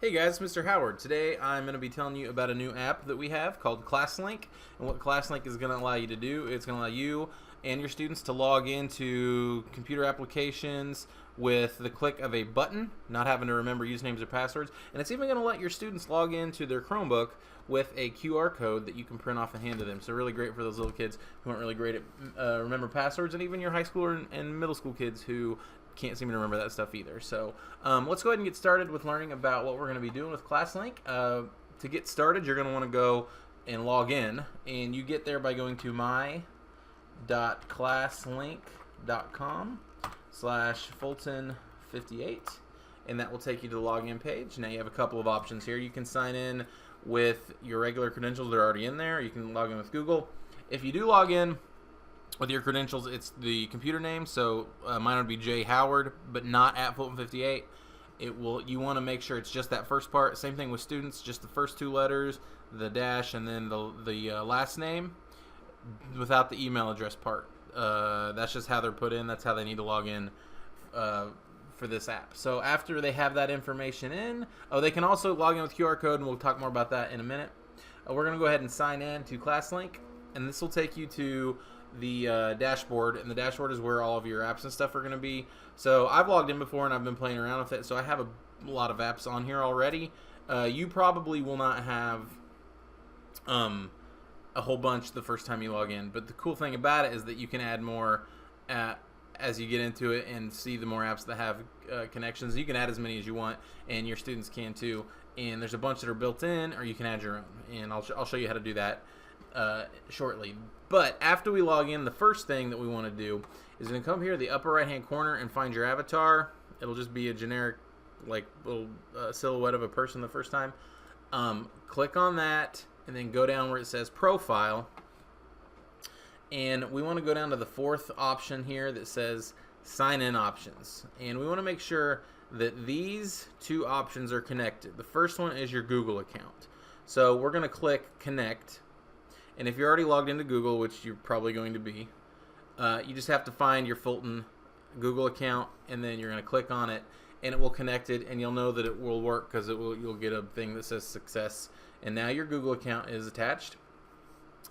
Hey guys, Mr. Howard. Today I'm going to be telling you about a new app that we have called ClassLink. And what ClassLink is going to allow you to do, it's going to allow you and your students to log into computer applications with the click of a button, not having to remember usernames or passwords. And it's even going to let your students log into their Chromebook with a QR code that you can print off and hand to them. So really great for those little kids who aren't really great at remember passwords, and even your high school and middle school kids who can't seem to remember that stuff either. So let's go ahead and get started with learning about what we're going to be doing with ClassLink. To get started, you're going to want to go and log in, and you get there by going to my.classlink.com/Fulton58, and that will take you to the login page. Now you have a couple of options here. You can sign in with your regular credentials that are already in there. You can log in with Google. If you do log in with your credentials, it's the computer name, so mine would be J Howard, but not at Fulton58. You want to make sure it's just that first part. Same thing with students, just the first two letters, the dash, and then the last name, without the email address part. That's just how they're put in. That's how they need to log in for this app. So after they have that information in, they can also log in with QR code, and we'll talk more about that in a minute. We're going to go ahead and sign in to ClassLink, and this will take you to the dashboard, and the dashboard is where all of your apps and stuff are going to be. So I've logged in before and I've been playing around with it, so I have a lot of apps on here already. You probably will not have a whole bunch the first time you log in, but the cool thing about it is that you can add more as you get into it and see the more apps that have connections. You can add as many as you want, and your students can too, and there's a bunch that are built in, or you can add your own, and I'll show you how to do that shortly. But after we log in, the first thing that we want to do is going to come here to the upper right hand corner and find your avatar. It'll just be a generic like little silhouette of a person the first time. Click on that and then go down where it says profile, and we want to go down to the fourth option here that says sign in options, and we want to make sure that these two options are connected. The first one is your Google account, so we're going to click connect. And if you're already logged into Google, which you're probably going to be, you just have to find your Fulton Google account, and then you're going to click on it, and it will connect it, and you'll know that it will work because you'll get a thing that says success, and now your Google account is attached.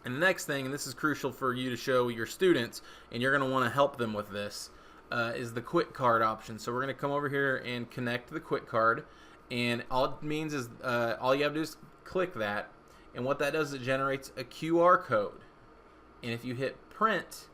And the next thing, and this is crucial for you to show your students, and you're going to want to help them with this, is the quick card option. So we're going to come over here and connect the quick card, and all it means is all you have to do is click that. And what that does is it generates a QR code. And if you hit print,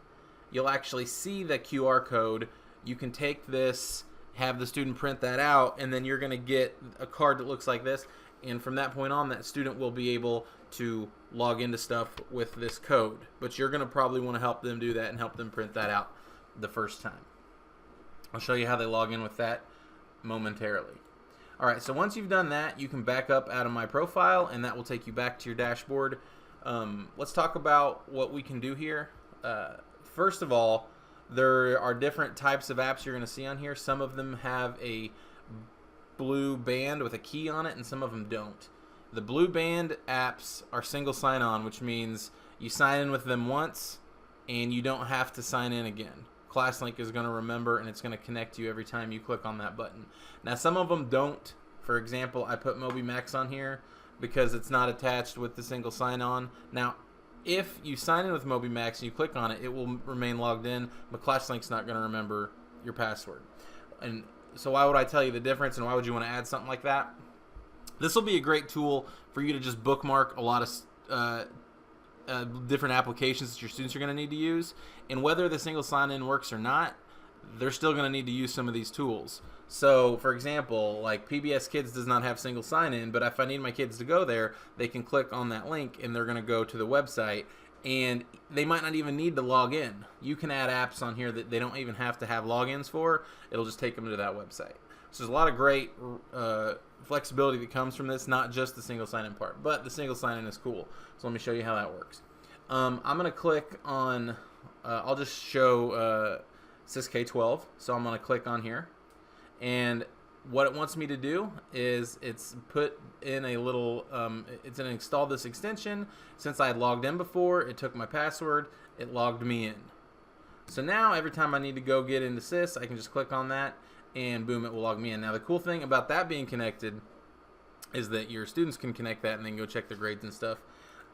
you'll actually see the QR code. You can take this, have the student print that out, and then you're going to get a card that looks like this. And from that point on, that student will be able to log into stuff with this code. But you're going to probably want to help them do that and help them print that out the first time. I'll show you how they log in with that momentarily. Alright, so once you've done that, you can back up out of my profile, and that will take you back to your dashboard. Let's talk about what we can do here. First of all, there are different types of apps you're going to see on here. Some of them have a blue band with a key on it, and some of them don't. The blue band apps are single sign-on, which means you sign in with them once, and you don't have to sign in again. ClassLink is going to remember, and it's going to connect you every time you click on that button. Now some of them don't. For example, I put MobyMax on here because it's not attached with the single sign-on. Now if you sign in with MobyMax and you click on it, it will remain logged in, but ClassLink's not going to remember your password. And so why would I tell you the difference, and why would you want to add something like that? This will be a great tool for you to just bookmark a lot of different applications that your students are going to need to use, and whether the single sign-in works or not, they're still going to need to use some of these tools. So for example, like PBS Kids does not have single sign-in, but if I need my kids to go there, they can click on that link and they're going to go to the website, and they might not even need to log in. You can add apps on here that they don't even have to have logins for. It'll just take them to that website. So there's a lot of great flexibility that comes from this, not just the single sign-in part, but the single sign-in is cool. So let me show you how that works. I'm going to click on, I'll just show SysK12, so I'm going to click on here, and what it wants me to do is it's put in a little, it's going to install this extension. Since I had logged in before, it took my password, it logged me in. So now every time I need to go get into Sys, I can just click on that, and boom, it will log me in. Now the cool thing about that being connected is that your students can connect that and then go check their grades and stuff.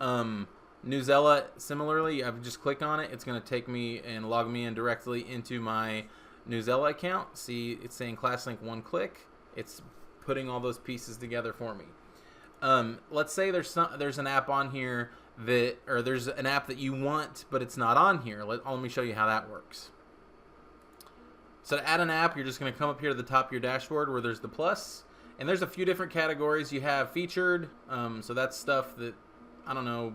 Newsela, similarly, I just click on it. It's going to take me and log me in directly into my Newsela account. See, it's saying ClassLink one click. It's putting all those pieces together for me. Let's say there's an app on here there's an app that you want, but it's not on here. Let me show you how that works. So to add an app, you're just going to come up here to the top of your dashboard where there's the plus, and there's a few different categories. You have featured, so that's stuff that I don't know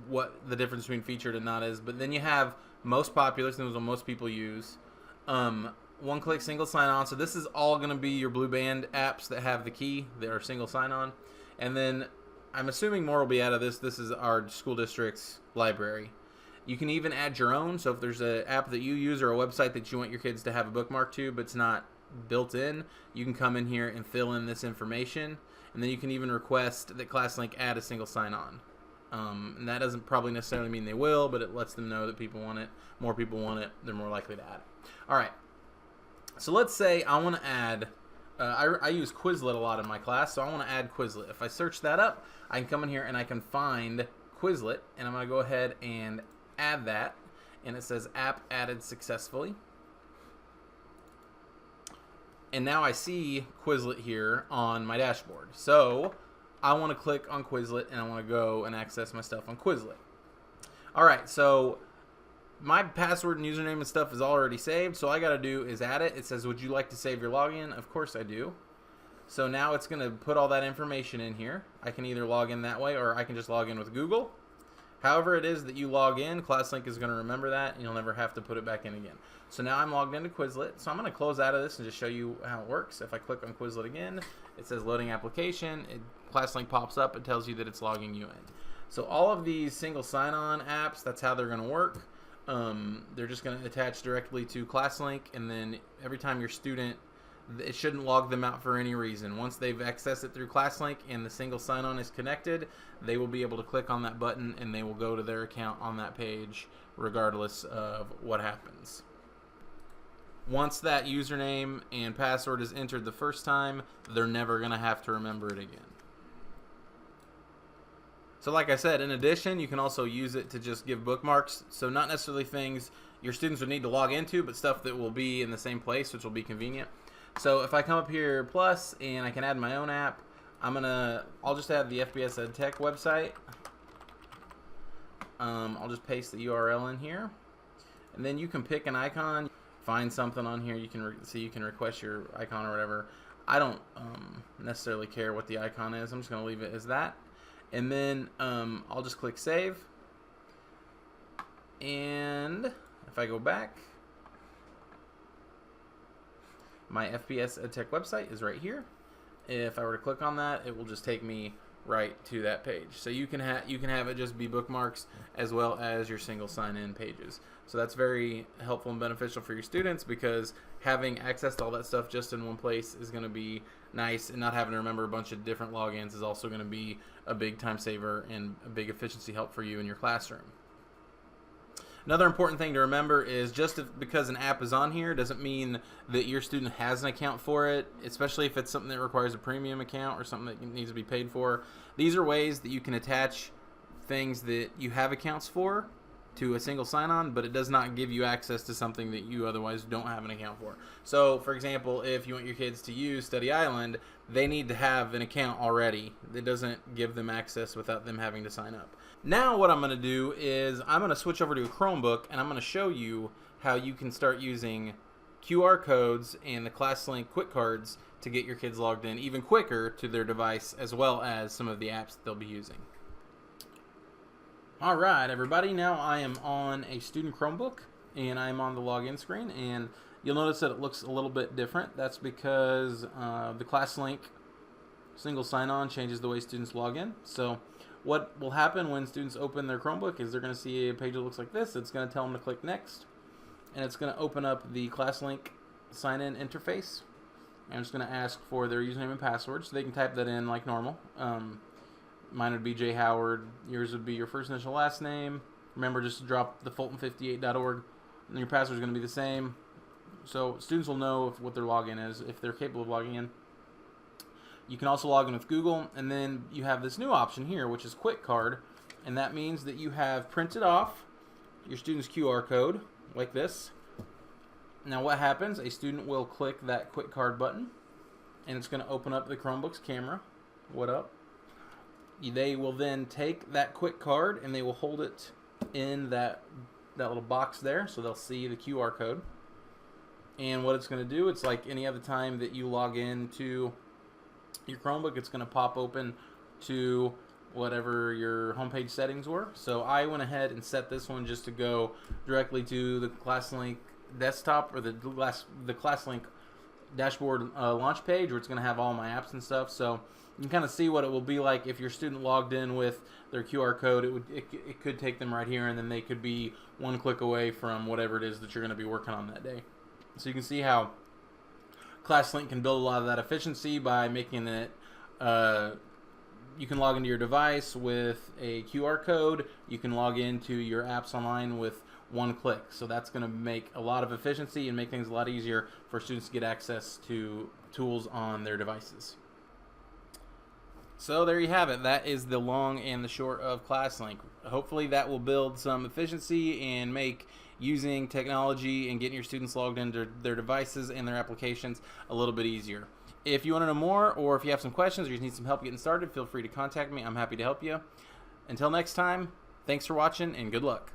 what the difference between featured and not is, but then you have most popular, so those are what most people use. One-click single sign-on, so this is all going to be your blue band apps that have the key that are single sign-on, and then I'm assuming more will be out of this. This is our school district's library. You can even add your own, so if there's an app that you use or a website that you want your kids to have a bookmark to, but it's not built in, you can come in here and fill in this information, and then you can even request that ClassLink add a single sign-on. And that doesn't probably necessarily mean they will, but it lets them know that people want it. More people want it, they're more likely to add it. All right, so let's say I want to add, I use Quizlet a lot in my class, so I want to add Quizlet. If I search that up, I can come in here and I can find Quizlet, and I'm going to go ahead and add that, and it says app added successfully. And now I see Quizlet here on my dashboard. So I want to click on Quizlet and I want to go and access my stuff on Quizlet. Alright, so my password and username and stuff is already saved, so all I got to do is add it. It says, would you like to save your login? Of course I do. So now it's going to put all that information in here. I can either log in that way or I can just log in with Google. However it is that you log in, ClassLink is going to remember that, and you'll never have to put it back in again. So now I'm logged into Quizlet, so I'm going to close out of this and just show you how it works. If I click on Quizlet again, it says loading application. ClassLink pops up. It tells you that it's logging you in. So all of these single sign-on apps, that's how they're going to work. They're just going to attach directly to ClassLink, and then every time your student, it shouldn't log them out for any reason. Once they've accessed it through ClassLink and the single sign-on is connected, they will be able to click on that button and they will go to their account on that page regardless of what happens. Once that username and password is entered the first time, they're never going to have to remember it again. So like I said, in addition, you can also use it to just give bookmarks. So not necessarily things your students would need to log into, but stuff that will be in the same place, which will be convenient. So if I come up here plus and I can add my own app, I'll just add the Fps EdTech website. I'll just paste the URL in here, and then you can pick an icon, find something on here. You can request your icon or whatever. I don't necessarily care what the icon is. I'm just going to leave it as that, and then I'll just click save. And if I go back, my Fps EdTech website is right here. If I were to click on that, it will just take me right to that page. So you can have it just be bookmarks as well as your single sign-in pages. So that's very helpful and beneficial for your students, because having access to all that stuff just in one place is going to be nice, and not having to remember a bunch of different logins is also going to be a big time saver and a big efficiency help for you in your classroom. Another important thing to remember is because an app is on here doesn't mean that your student has an account for it, especially if it's something that requires a premium account or something that needs to be paid for. These are ways that you can attach things that you have accounts for to a single sign-on, but it does not give you access to something that you otherwise don't have an account for. So, for example, if you want your kids to use Study Island, they need to have an account already. It doesn't give them access without them having to sign up. Now what I'm going to do is I'm going to switch over to a Chromebook, and I'm going to show you how you can start using QR codes and the ClassLink quick cards to get your kids logged in even quicker to their device, as well as some of the apps that they'll be using. Alright everybody, now I am on a student Chromebook and I'm on the login screen, and you'll notice that it looks a little bit different. That's because the ClassLink single sign-on changes the way students log in. So what will happen when students open their Chromebook is they're going to see a page that looks like this. It's going to tell them to click next, and it's going to open up the ClassLink sign-in interface. I'm just going to ask for their username and password, so they can type that in like normal. Mine would be J. Howard. Yours would be your first initial last name. Remember, just to drop the Fulton58.org, and your password is going to be the same. So students will know what their login is if they're capable of logging in. You can also log in with Google, and then you have this new option here, which is Quick Card, and that means that you have printed off your student's QR code like this. Now what happens, a student will click that Quick Card button, and it's going to open up the Chromebook's camera. What up? They will then take that Quick Card and they will hold it in that little box there, so they'll see the QR code. And what it's going to do, it's like any other time that you log into your Chromebook, it's going to pop open to whatever your homepage settings were. So I went ahead and set this one just to go directly to the ClassLink desktop, or the ClassLink dashboard launch page, where it's going to have all my apps and stuff. So you can kind of see what it will be like if your student logged in with their QR code. It could take them right here, and then they could be one click away from whatever it is that you're going to be working on that day. So you can see how ClassLink can build a lot of that efficiency by making it you can log into your device with a QR code. You can log into your apps online with one click. So that's going to make a lot of efficiency and make things a lot easier for students to get access to tools on their devices. So there you have it. That is the long and the short of ClassLink. Hopefully that will build some efficiency and make using technology and getting your students logged into their devices and their applications a little bit easier. If you want to know more, or if you have some questions or you just need some help getting started, feel free to contact me. I'm happy to help you. Until next time, thanks for watching and good luck.